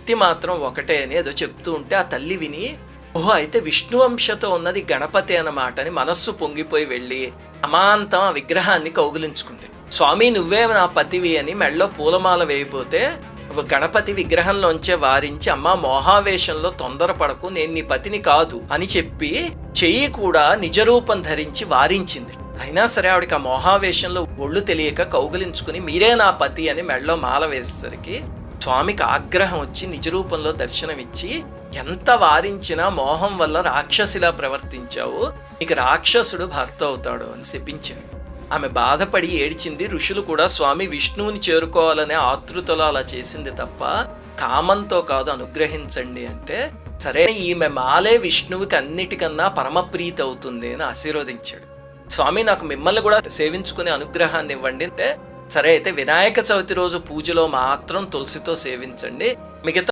వ్యక్తి మాత్రం ఒకటే అని ఏదో చెప్తూ ఉంటే ఆ తల్లి విని, ఓహో అయితే విష్ణు అంశతో ఉన్నది గణపతి అన్నమాట అని మనస్సు పొంగిపోయి వెళ్ళి అమాంతం ఆ విగ్రహాన్ని కౌగిలించుకుంది. స్వామి నువ్వే నా పతివి అని మెళ్ళో పూలమాల వేయబోతే గణపతి విగ్రహంలోంచే వారించి, అమ్మా మోహావేశంలో తొందరపడకు, నేను నీ పతిని కాదు అని చెప్పి చెయ్యి కూడా నిజరూపం ధరించి వారించింది. అయినా సరే ఆవిడకి ఆ మోహావేశంలో ఒళ్ళు తెలియక కౌగిలించుకుని మీరే నా పతి అని మెళ్ళలో మాల వేసేసరికి స్వామికి ఆగ్రహం వచ్చి నిజరూపంలో దర్శనమిచ్చి, ఎంత వారించినా మోహం వల్ల రాక్షసిలా ప్రవర్తించావు, నీకు రాక్షసుడు భర్త అవుతాడు అని శపించాడు. ఆమె బాధపడి ఏడ్చింది. ఋషులు కూడా స్వామి విష్ణువుని చేరుకోవాలనే ఆతృతలో అలా చేసింది తప్ప కామంతో కాదు, అనుగ్రహించండి అంటే, సరే ఈమె మాలే విష్ణువుకి అన్నిటికన్నా పరమప్రీతి అవుతుంది అని ఆశీర్వదించాడు. స్వామి నాకు మిమ్మల్ని కూడా సేవించుకునే అనుగ్రహాన్ని ఇవ్వండి అంటే, సరే అయితే వినాయక చవితి రోజు పూజలో మాత్రం తులసితో సేవించండి, మిగతా